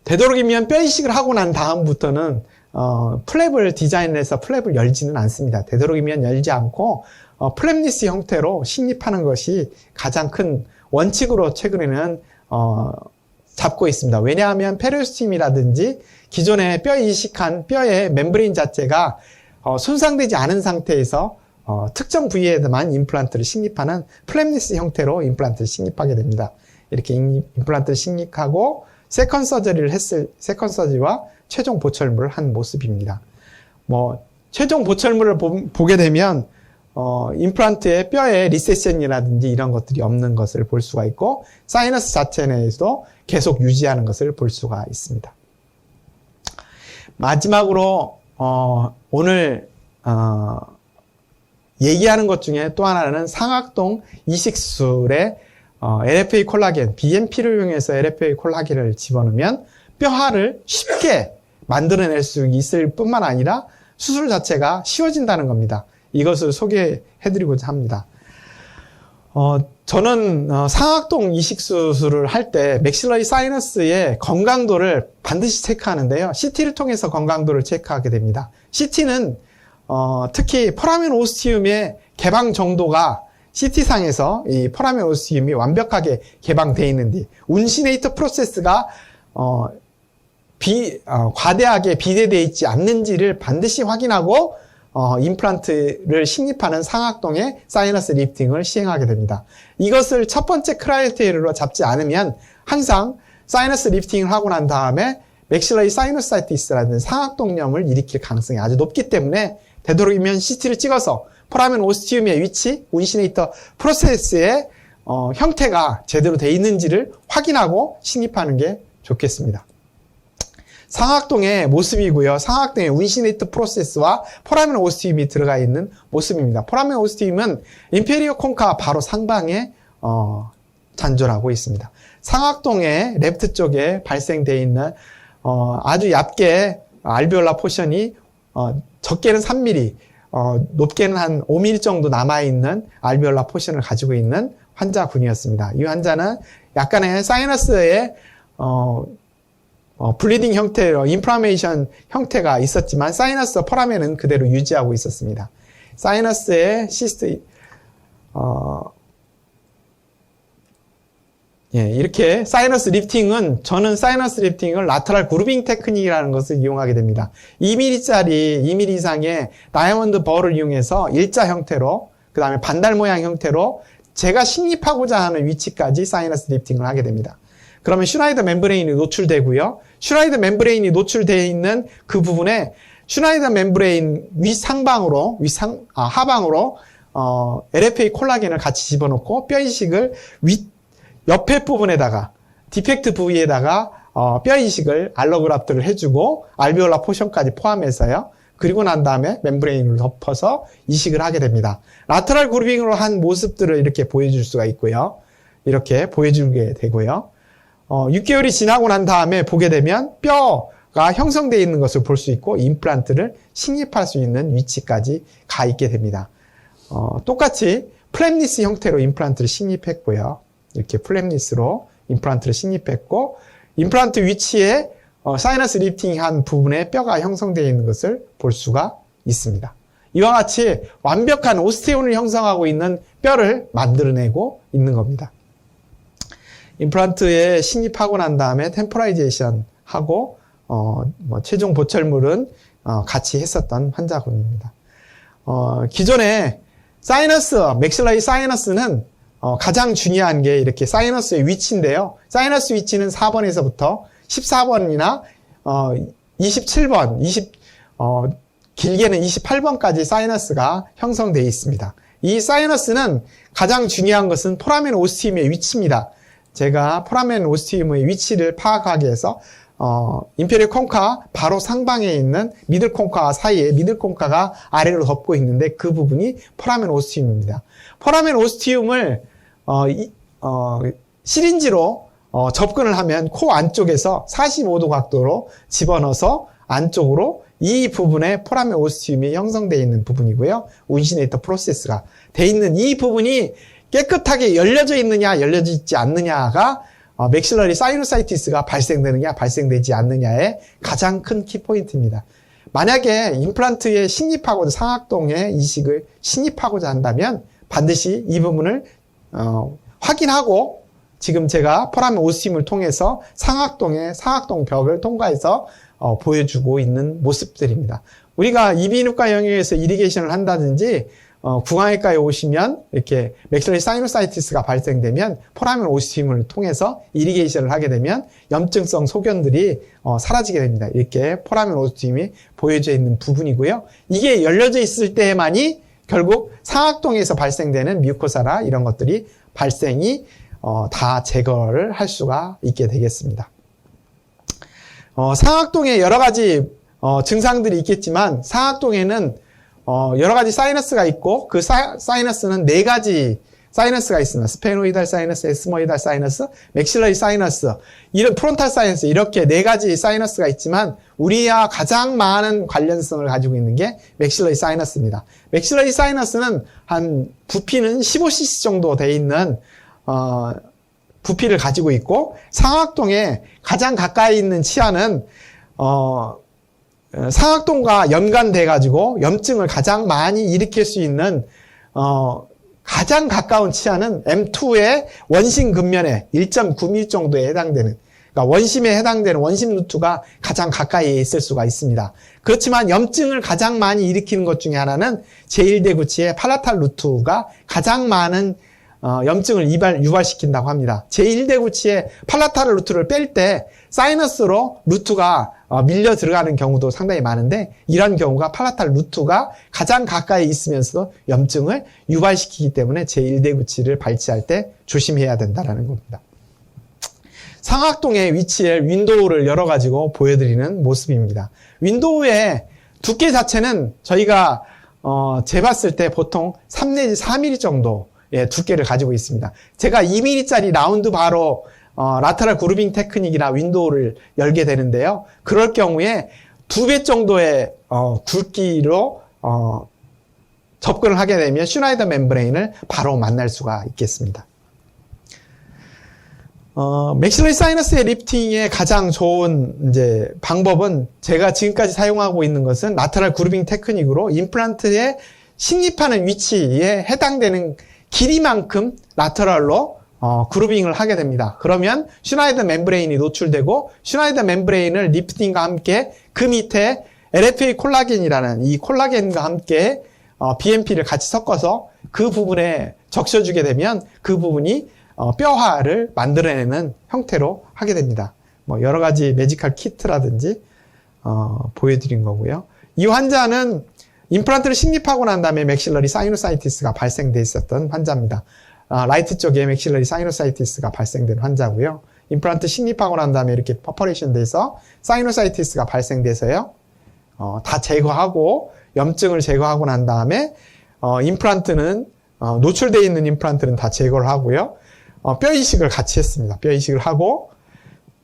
되도록이면 뼈 이식을 하고 난 다음부터는 플랩을 디자인해서 플랩을 열지는 않습니다. 되도록이면 열지 않고 플랩리스 형태로 식립하는 것이 가장 큰 원칙으로 최근에는 잡고 있습니다. 왜냐하면 페리오스팀이라든지 기존에 뼈 이식한 뼈의 멤브레인 자체가 손상되지 않은 상태에서 특정 부위에만 임플란트를 식립하는 플랩리스 형태로 임플란트를 식립하게 됩니다. 이렇게 임플란트를 식립하고 세컨 서저리와 최종 보철물을 한 모습입니다. 최종 보철물을 보게 되면 임플란트의 뼈에 리세션이라든지 이런 것들이 없는 것을 볼 수가 있고 사이너스 자체 내에서도 계속 유지하는 것을 볼 수가 있습니다. 마지막으로 오늘 얘기하는 것 중에 또 하나는 상악동 이식술에 LFA 콜라겐, BMP를 이용해서 LFA 콜라겐을 집어넣으면 뼈화를 쉽게 만들어낼 수 있을 뿐만 아니라 수술 자체가 쉬워진다는 겁니다. 이것을 소개해드리고자 합니다. 저는 상악동 이식 수술을 할 때 맥실러리 사이너스의 건강도를 반드시 체크하는데요. CT를 통해서 건강도를 체크하게 됩니다. CT는 특히 포라멘 오스티움의 개방 정도가 CT상에서 이 포라멘 오스티움이 완벽하게 개방되어 있는지, 운시네이터 프로세스가 과대하게 비대되어 있지 않는지를 반드시 확인하고 임플란트를 식립하는 상악동의 사이너스 리프팅을 시행하게 됩니다. 이것을 첫 번째 크라이테리어로 잡지 않으면 항상 사이너스 리프팅을 하고 난 다음에 맥실러리 사이너사이티스라는 상악동염을 일으킬 가능성이 아주 높기 때문에 되도록이면 CT를 찍어서 포라멘 오스티움의 위치, 운시네이터 프로세스의 형태가 제대로 되어 있는지를 확인하고 식립하는 게 좋겠습니다. 상악동의 모습이고요. 상악동의 운시네이터 프로세스와 포라멘 오스티움이 들어가 있는 모습입니다. 포라멘 오스티움은 인페리어 콩카 바로 상방에 잔존하고 있습니다. 상악동의 레프트 쪽에 발생되어 있는 아주 얇게 알비올라 포션이 적게는 3mm, 높게는 한 5mm 정도 남아있는 알비올라 포션을 가지고 있는 환자군이었습니다. 이 환자는 약간의 사이너스의 블리딩 형태로 인플라메이션 형태가 있었지만 사이너스 포라멘은 그대로 유지하고 있었습니다. 사이너스의 시스트 이렇게 사이너스 리프팅은 저는 사이너스 리프팅을 라테럴 그루빙 테크닉이라는 것을 이용하게 됩니다. 2mm짜리 2mm 이상의 다이아몬드 벌을 이용해서 일자 형태로 그 다음에 반달 모양 형태로 제가 식립하고자 하는 위치까지 사이너스 리프팅을 하게 됩니다. 그러면 슈나이더 멤브레인이 노출되고요. 슈나이더 멤브레인이 노출되어 있는 그 부분에 슈나이더 멤브레인 하방으로 LFA 콜라겐을 같이 집어넣고 뼈 이식을 옆에 부분에다가 디펙트 부위에다가 뼈 이식을 알로그раф트를 해주고 알비올라 포션까지 포함해서요. 그리고 난 다음에 멤브레인을 덮어서 이식을 하게 됩니다. 라테럴 그루빙으로 한 모습들을 이렇게 보여줄 수가 있고요. 이렇게 보여주게 되고요. 6개월이 지나고 난 다음에 보게 되면 뼈가 형성되어 있는 것을 볼 수 있고 임플란트를 식립할 수 있는 위치까지 가 있게 됩니다. 똑같이 플랩니스 형태로 임플란트를 식립했고요. 이렇게 플랩니스로 임플란트를 식립했고 임플란트 위치에 사이너스 리프팅한 부분에 뼈가 형성되어 있는 것을 볼 수가 있습니다. 이와 같이 완벽한 오스테온을 형성하고 있는 뼈를 만들어내고 있는 겁니다. 임플란트에 식립하고 난 다음에 템포라이제이션 하고 최종 보철물은 같이 했었던 환자군입니다. 기존에 맥실러리 사이너스는 가장 중요한 게 이렇게 사이너스의 위치인데요. 사이너스 위치는 4번에서부터 14번이나 27번, 길게는 28번까지 사이너스가 형성되어 있습니다. 이 사이너스는 가장 중요한 것은 포라멘 오스티움의 위치입니다. 제가 포라멘 오스티움의 위치를 파악하기 위해서 인페리어 콩카 바로 상방에 있는 미들 콩카 사이에 미들 콩카가 아래로 덮고 있는데 그 부분이 포라멘 오스티움입니다. 포라멘 오스티움을 시린지로 접근을 하면 코 안쪽에서 45도 각도로 집어넣어서 안쪽으로 이 부분에 포라멘 오스티움이 형성되어 있는 부분이고요. 운시네이터 프로세스가 되어 있는 이 부분이 깨끗하게 열려져 있느냐 열려져 있지 않느냐가 맥실러리 사이노사이티스가 발생되느냐 발생되지 않느냐의 가장 큰 키포인트입니다. 만약에 임플란트에 식립하고자 상악동에 이식을 식립하고자 한다면 반드시 이 부분을 확인하고 지금 제가 포라멘 오스티움을 통해서 상악동 벽을 통과해서 보여주고 있는 모습들입니다. 우리가 이비인후과 영역에서 이리게이션을 한다든지 구강외과에 오시면 이렇게 맥실러리 사이노사이티스가 발생되면 포라멘 오스티움을 통해서 이리게이션을 하게 되면 염증성 소견들이 사라지게 됩니다. 이렇게 포라멘 오스티움이 보여져 있는 부분이고요. 이게 열려져 있을 때만이 결국 상악동에서 발생되는 뮤코사라 이런 것들이 발생이 다 제거를 할 수가 있게 되겠습니다. 상악동에 여러 가지 증상들이 있겠지만 상악동에는 여러 가지 사이너스가 있고 그 사이너스는 4가지 사이너스가 있으면 스페노이달 사이너스, 에스모이달 사이너스, 맥실러리 사이너스, 이런 프론탈 사이너스 이렇게 네 가지 사이너스가 있지만 우리와 가장 많은 관련성을 가지고 있는 게 맥실러리 사이너스입니다. 맥실러리 사이너스는 한 부피는 15cc 정도 돼 있는 부피를 가지고 있고 상악동에 가장 가까이 있는 치아는 상악동과 연관돼 가지고 염증을 가장 많이 일으킬 수 있는 가장 가까운 치아는 M2의 원심 근면에 1.9mm 정도에 해당되는, 그러니까 원심에 해당되는 원심 루트가 가장 가까이에 있을 수가 있습니다. 그렇지만 염증을 가장 많이 일으키는 것 중에 하나는 제1대구치의 팔라탈 루트가 가장 많은 염증을 유발시킨다고 합니다. 제1대구치의 팔라탈 루트를 뺄 때 사이너스로 루트가 밀려 들어가는 경우도 상당히 많은데 이런 경우가 팔라탈 루트가 가장 가까이 있으면서도 염증을 유발시키기 때문에 제1대구치를 발치할 때 조심해야 된다는 겁니다. 상악동의 위치에 윈도우를 열어가지고 보여드리는 모습입니다. 윈도우의 두께 자체는 저희가 재봤을 때 보통 3 내지 4mm 정도의 두께를 가지고 있습니다. 제가 2mm짜리 라운드 바로 라테럴 그루빙 테크닉이나 윈도우를 열게 되는데요. 그럴 경우에 2배 정도의 굵기로 접근을 하게 되면 슈나이더 멤브레인을 바로 만날 수가 있겠습니다. 맥실러리 사이너스의 리프팅의 가장 좋은 방법은 제가 지금까지 사용하고 있는 것은 라테럴 그루빙 테크닉으로 임플란트에 식립하는 위치에 해당되는 길이만큼 라테럴로 그루빙을 하게 됩니다. 그러면 슈나이더 멤브레인이 노출되고 슈나이더 멤브레인을 리프팅과 함께 그 밑에 LFA 콜라겐이라는 이 콜라겐과 함께 BMP를 같이 섞어서 그 부분에 적셔주게 되면 그 부분이 뼈화를 만들어내는 형태로 하게 됩니다. 뭐 여러 가지 매지컬 키트라든지 보여드린 거고요. 이 환자는 임플란트를 식립하고 난 다음에 맥실러리 사이노사이티스가 발생돼 있었던 환자입니다. 라이트 쪽에 맥실러리 사이노사이티스가 발생된 환자고요. 임플란트 식립하고 난 다음에 이렇게 퍼퍼레이션 돼서 사이노사이티스가 발생돼서요. 다 제거하고 염증을 제거하고 난 다음에 임플란트는 노출되어 있는 임플란트는 다 제거를 하고요. 뼈 이식을 같이 했습니다. 뼈 이식을 하고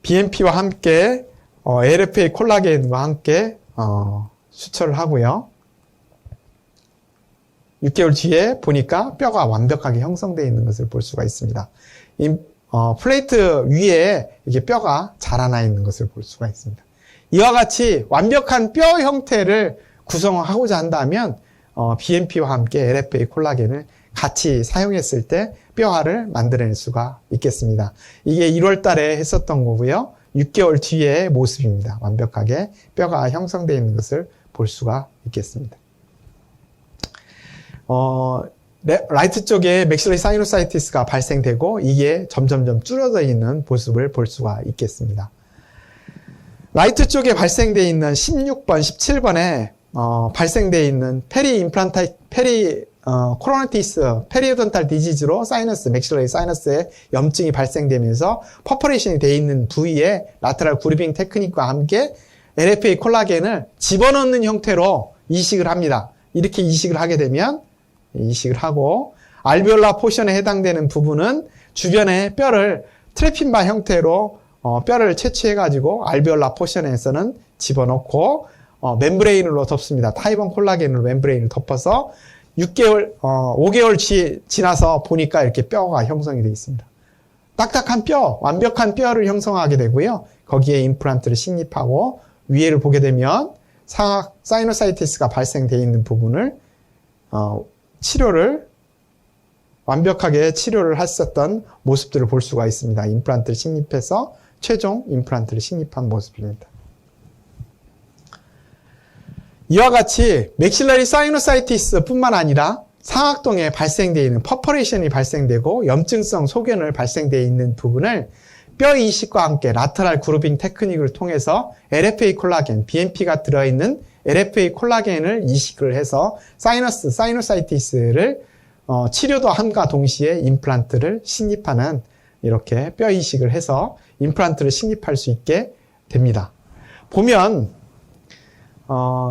BMP와 함께 LFA 콜라겐과 함께 수처를 하고요. 6개월 뒤에 보니까 뼈가 완벽하게 형성되어 있는 것을 볼 수가 있습니다. 플레이트 위에 이게 뼈가 자라나 있는 것을 볼 수가 있습니다. 이와 같이 완벽한 뼈 형태를 구성하고자 한다면 BMP와 함께 LFA 콜라겐을 같이 사용했을 때 뼈화를 만들어낼 수가 있겠습니다. 이게 1월 달에 했었던 거고요. 6개월 뒤의 모습입니다. 완벽하게 뼈가 형성되어 있는 것을 볼 수가 있겠습니다. 라이트 쪽에 맥실러리 사이노사이티스가 발생되고 이게 점점점 줄어져 있는 모습을 볼 수가 있겠습니다. 라이트 쪽에 발생되어 있는 16번, 17번에 발생되어 있는 코로나티스, 페리오돈탈 디지즈로 사이너스, 맥실러리 사이너스에 염증이 발생되면서 퍼퍼레이션이 되어 있는 부위에 라테럴 그루빙 테크닉과 함께 LFA 콜라겐을 집어넣는 형태로 이식을 합니다. 이렇게 이식을 하게 되면 이식을 하고 알베올라 포션에 해당되는 부분은 주변에 뼈를 트래핀바 형태로 뼈를 채취해가지고 알베올라 포션에서는 집어넣고 멤브레인으로 덮습니다. 타이번 콜라겐으로 멤브레인을 덮어서 5개월 지나서 보니까 이렇게 뼈가 형성이 되어 있습니다. 딱딱한 뼈, 완벽한 뼈를 형성하게 되고요. 거기에 임플란트를 식립하고 위에를 보게 되면 사이노사이티스가 발생되어 있는 부분을 완벽하게 치료를 했었던 모습들을 볼 수가 있습니다. 임플란트를 식립해서 최종 임플란트를 식립한 모습입니다. 이와 같이 맥실러리 사이노사이티스 뿐만 아니라 상악동에 발생되어 있는 퍼퍼레이션이 발생되고 염증성 소견을 발생되어 있는 부분을 뼈 이식과 함께 라테럴 그루빙 테크닉을 통해서 LFA 콜라겐, BMP가 들어있는 LFA 콜라겐을 이식을 해서 사이노사이티스를 치료도 함과 동시에 임플란트를 식립하는 이렇게 뼈 이식을 해서 임플란트를 식립할 수 있게 됩니다. 보면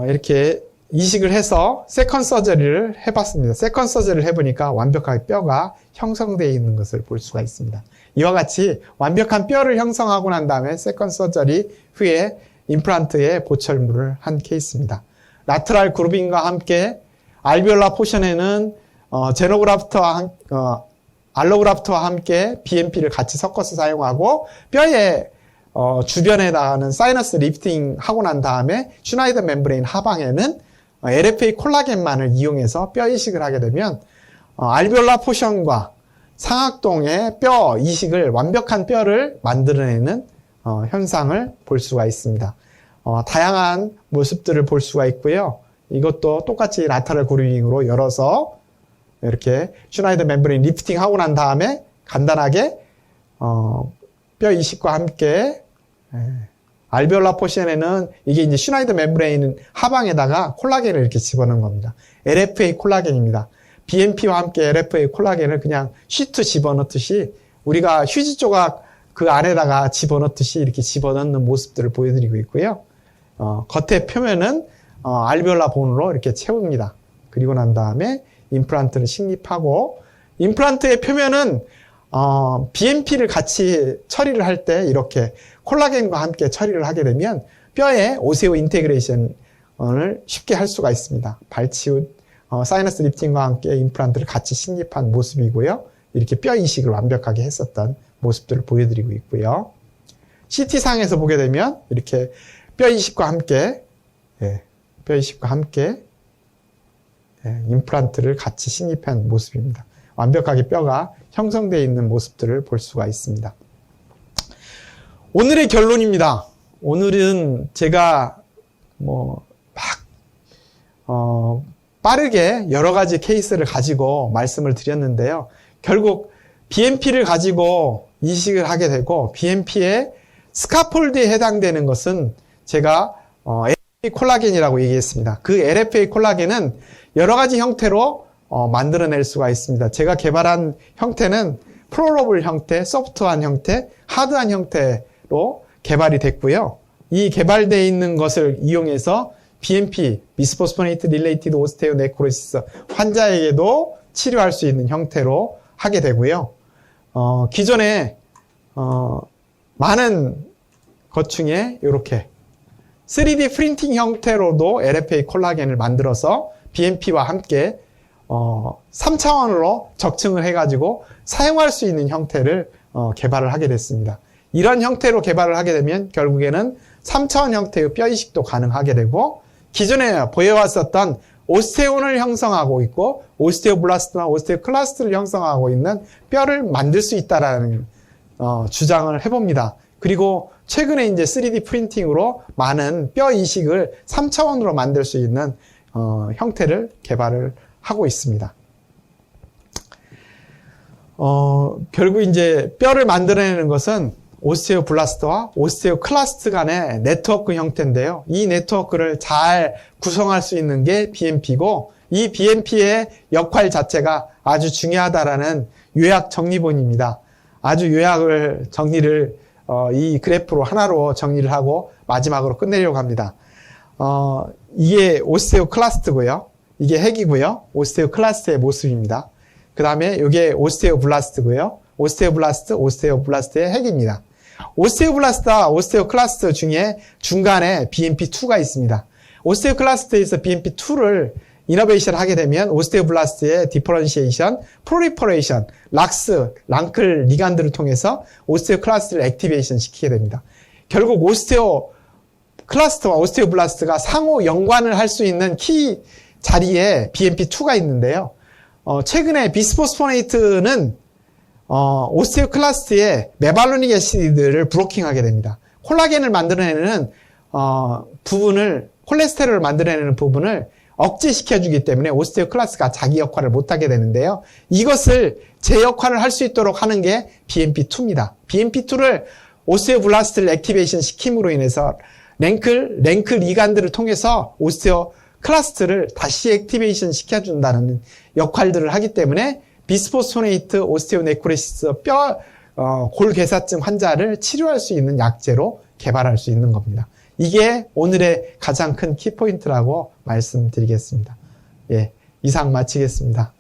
이렇게 이식을 해서 세컨 서저리를 해봤습니다. 세컨 서저리를 해보니까 완벽하게 뼈가 형성되어 있는 것을 볼 수가 있습니다. 이와 같이 완벽한 뼈를 형성하고 난 다음에 세컨 서저리 후에 임플란트에 보철물을 한 케이스입니다. 라테랄 그루빙과 함께 알비올라 포션에는 알로그라프트와 함께 BMP를 같이 섞어서 사용하고 뼈의 주변에다가는 사이너스 리프팅 하고 난 다음에 슈나이더 멤브레인 하방에는 LFA 콜라겐만을 이용해서 뼈 이식을 하게 되면 알비올라 포션과 상악동의 뼈 이식을 완벽한 뼈를 만들어내는 현상을 볼 수가 있습니다. 다양한 모습들을 볼 수가 있고요. 이것도 똑같이 라테럴 그루빙으로 열어서 이렇게 슈나이더 멤브레인 리프팅 하고 난 다음에 간단하게 뼈 이식과 함께 알비올라 포션에는 이게 이제 슈나이더 멤브레인 하방에다가 콜라겐을 이렇게 집어넣은 겁니다. LFA 콜라겐입니다. BMP와 함께 LFA 콜라겐을 그냥 시트 집어넣듯이 우리가 휴지 조각 그 안에다가 집어넣듯이 이렇게 집어넣는 모습들을 보여드리고 있고요. 겉의 표면은 알비올라 본으로 이렇게 채웁니다. 그리고 난 다음에 임플란트를 식립하고 임플란트의 표면은 BMP를 같이 처리를 할 때 이렇게 콜라겐과 함께 처리를 하게 되면 뼈에 오세오 인테그레이션을 쉽게 할 수가 있습니다. 발치웃, 사이너스 리프팅과 함께 임플란트를 같이 식립한 모습이고요. 이렇게 뼈 이식을 완벽하게 했었던 모습들을 보여드리고 있고요. CT상에서 보게 되면 이렇게 뼈 이식과 함께 임플란트를 같이 식립한 모습입니다. 완벽하게 뼈가 형성되어 있는 모습들을 볼 수가 있습니다. 오늘의 결론입니다. 오늘은 제가 빠르게 여러 가지 케이스를 가지고 말씀을 드렸는데요. 결국 BMP를 가지고 이식을 하게 되고 BMP의 스카폴드에 해당되는 것은 제가 LFA 콜라겐이라고 얘기했습니다. 그 LFA 콜라겐은 여러 가지 형태로 만들어낼 수가 있습니다. 제가 개발한 형태는 프로러블 형태, 소프트한 형태, 하드한 형태로 개발이 됐고요. 이 개발되어 있는 것을 이용해서 BMP, 비스포스포네이트 릴레이티드 오스테오네크로시스 환자에게도 치료할 수 있는 형태로 하게 되고요. 기존에 많은 것 중에 이렇게 3D 프린팅 형태로도 LFA 콜라겐을 만들어서 BMP와 함께 3차원으로 적층을 해가지고 사용할 수 있는 형태를 개발을 하게 됐습니다. 이런 형태로 개발을 하게 되면 결국에는 3차원 형태의 뼈 이식도 가능하게 되고 기존에 보여왔었던 오스테온을 형성하고 있고 오스테오블라스트나 오스테오클라스트를 형성하고 있는 뼈를 만들 수 있다라는 주장을 해봅니다. 그리고 최근에 이제 3D 프린팅으로 많은 뼈 이식을 3차원으로 만들 수 있는 형태를 개발을 하고 있습니다. 결국 이제 뼈를 만들어내는 것은 오스테오블라스트와 오스테오클라스트 간의 네트워크 형태인데요. 이 네트워크를 잘 구성할 수 있는 게 BMP고 이 BMP의 역할 자체가 아주 중요하다라는 요약 정리본입니다. 아주 요약을 정리를 이 그래프로 하나로 정리를 하고 마지막으로 끝내려고 합니다. 이게 오스테오클라스트고요. 이게 핵이고요. 오스테오클라스트의 모습입니다. 그 다음에 이게 오스테오블라스트고요. 오스테오블라스트의 핵입니다. 오스테오블라스트와 오스테오클라스트 중에 중간에 BMP2가 있습니다. 오스테오클라스트에서 BMP2를 이너베이션 하게 되면 오스테오블라스트의 디퍼런시에이션, 프로리퍼레이션, 랑클 리간드를 통해서 오스테오클라스트를 액티베이션 시키게 됩니다. 결국 오스테오클라스트와 오스테오블라스트가 상호 연관을 할 수 있는 키 자리에 BMP2가 있는데요. 최근에 비스포스포네이트는 오스테오클라스트의 메발로닉 애시드를 브로킹하게 됩니다. 콜라겐을 만들어내는 부분을, 콜레스테롤을 만들어내는 부분을 억제시켜주기 때문에 오스테오클라스트가 자기 역할을 못하게 되는데요. 이것을 제 역할을 할 수 있도록 하는 게 BMP2입니다. BMP2를 오스테오블라스트를 액티베이션 시킴으로 인해서 랭클 리간드를 통해서 오스테오클라스트를 다시 액티베이션 시켜준다는 역할들을 하기 때문에 비스포스포네이트 오스테오네크로시스 골괴사증 환자를 치료할 수 있는 약제로 개발할 수 있는 겁니다. 이게 오늘의 가장 큰 키포인트라고 말씀드리겠습니다. 예, 이상 마치겠습니다.